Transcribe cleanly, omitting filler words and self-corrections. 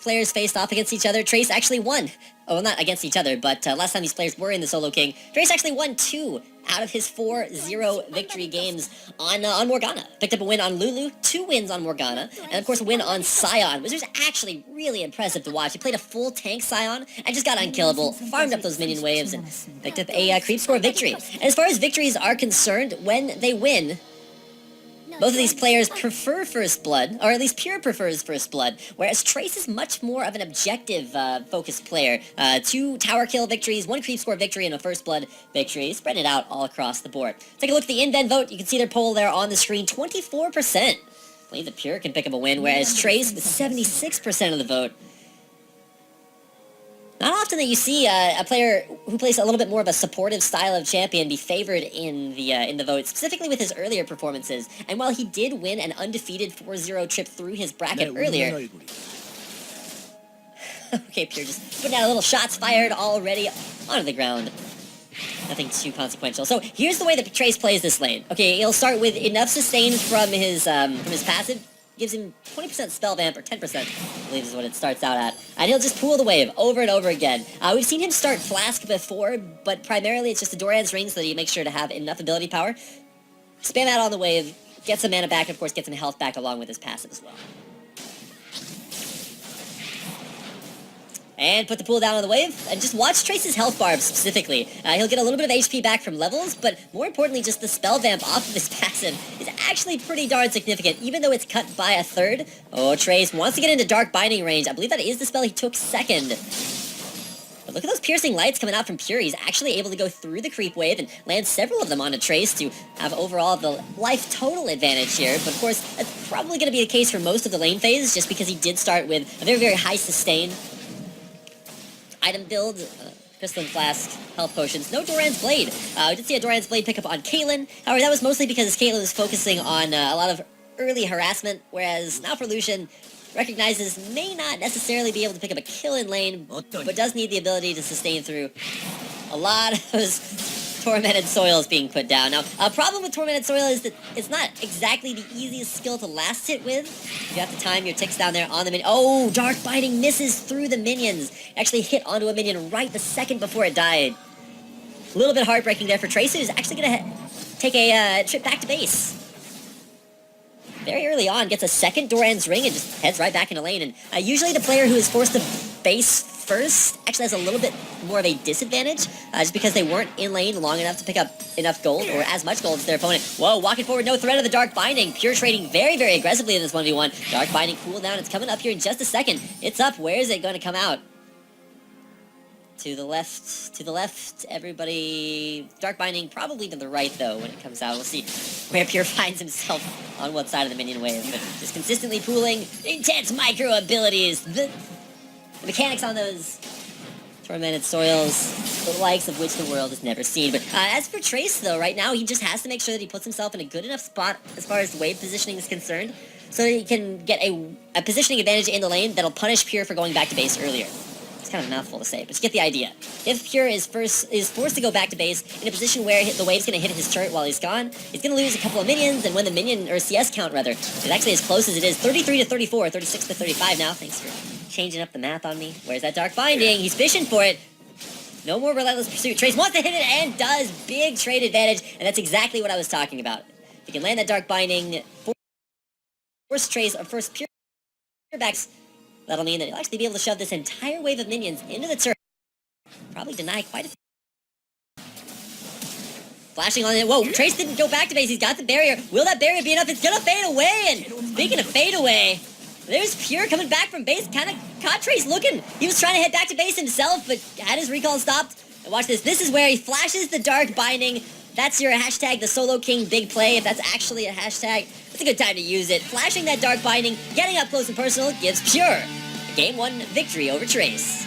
players faced off against each other, TrAce actually won. Oh, well, not against each other, but last time these players were in the SoloKing, TrAce actually won 2 out of his 4-0 victory games on Morgana. Picked up a win on Lulu, 2 wins on Morgana, and of course a win on Scion, which was actually really impressive to watch. He played a full tank Scion and just got unkillable, farmed up those minion waves, and picked up a creep score victory. And as far as victories are concerned, when they win, both of these players prefer First Blood, or at least Pure prefers First Blood, whereas TrAce is much more of an objective focused player. 2 tower kill victories, 1 creep score victory, and a First Blood victory, spread it out all across the board. Take a look at the in-den vote. You can see their poll there on the screen. 24% believe that Pure can pick up a win, whereas TrAce with 76% of the vote. Not often that you see a player who plays a little bit more of a supportive style of champion be favored in the vote, specifically with his earlier performances. And while he did win an undefeated 4-0 trip through his bracket earlier... Okay, Pure just putting out a little shots fired already onto the ground. Nothing too consequential. So here's the way that TrAce plays this lane. Okay, he'll start with enough sustain from his passive. Gives him 20% spell vamp, or 10%, I believe is what it starts out at. And he'll just pool the wave over and over again. We've seen him start Flask before, but primarily it's just a Doran's Ring so that he makes sure to have enough ability power. Spam out on the wave, get some mana back, and of course get some health back along with his passive as well. And put the pool down on the wave, and just watch TrAce's health bar specifically. He'll get a little bit of HP back from levels, but more importantly, just the spell vamp off of his passive is actually pretty darn significant, even though it's cut by a third. Oh, TrAce wants to get into Dark Binding range. I believe that is the spell he took second. But look at those piercing lights coming out from Pure. He's actually able to go through the creep wave and land several of them onto TrAce to have overall the life total advantage here. But of course, that's probably going to be the case for most of the lane phase, just because he did start with a very, very high sustain item build, Crystalline Flask, Health Potions, no Doran's Blade. We did see a Doran's Blade pick up on Caitlyn. However, that was mostly because Caitlyn was focusing on a lot of early harassment, whereas now for Lucian, recognizes may not necessarily be able to pick up a kill in lane, but does need the ability to sustain through a lot of those Tormented Soils being put down. Now, a problem with Tormented Soil is that it's not exactly the easiest skill to last hit with. You have to time your ticks down there on the minion. Oh, Dark Binding misses through the minions. Actually hit onto a minion right the second before it died. A little bit heartbreaking there for TrAce, who's actually going to take a trip back to base. Very early on, gets a second Doran's Ring and just heads right back into lane. And usually the player who is forced to base first actually has a little bit more of a disadvantage, just because they weren't in lane long enough to pick up enough gold, or as much gold as their opponent. Whoa, walking forward, no threat of the Dark Binding. Pure trading very, very aggressively in this 1v1. Dark Binding cooldown, it's coming up here in just a second. It's up, where is it going to come out? To the left, everybody. Dark Binding probably to the right, though, when it comes out. We'll see where Pure finds himself on what side of the minion wave. But just consistently pooling intense micro abilities. The mechanics on those Tormented Soils, the likes of which the world has never seen. But as for TrAce, though, right now, he just has to make sure that he puts himself in a good enough spot as far as the wave positioning is concerned, so that he can get a positioning advantage in the lane that'll punish Pure for going back to base earlier. It's kind of a mouthful to say, but you get the idea. If Pure is forced to go back to base in a position where the wave's going to hit his turret while he's gone, he's going to lose a couple of minions, and when the minion, or CS count rather, is actually as close as it is, 33 to 34, 36 to 35 now, thanks for changing up the math on me. Where's that Dark Binding? He's fishing for it. No more Relentless Pursuit. TrAce wants to hit it, and does. Big trade advantage, and that's exactly what I was talking about. If you can land that Dark Binding, force TrAce, or force Pure backs, that'll mean that he'll actually be able to shove this entire wave of minions into the turret. Probably deny quite a few. Flashing on it. Whoa, TrAce didn't go back to base. He's got the barrier. Will that barrier be enough? It's gonna fade away. And speaking of fade away, there's Pure coming back from base. Kind of caught TrAce looking. He was trying to head back to base himself, but had his recall stopped. And watch this. This is where he flashes the Dark Binding. That's your hashtag, the SoloKing big play, if that's actually a hashtag. It's a good time to use it. Flashing that Dark Binding, getting up close and personal, gives Pure a Game 1 victory over TrAce.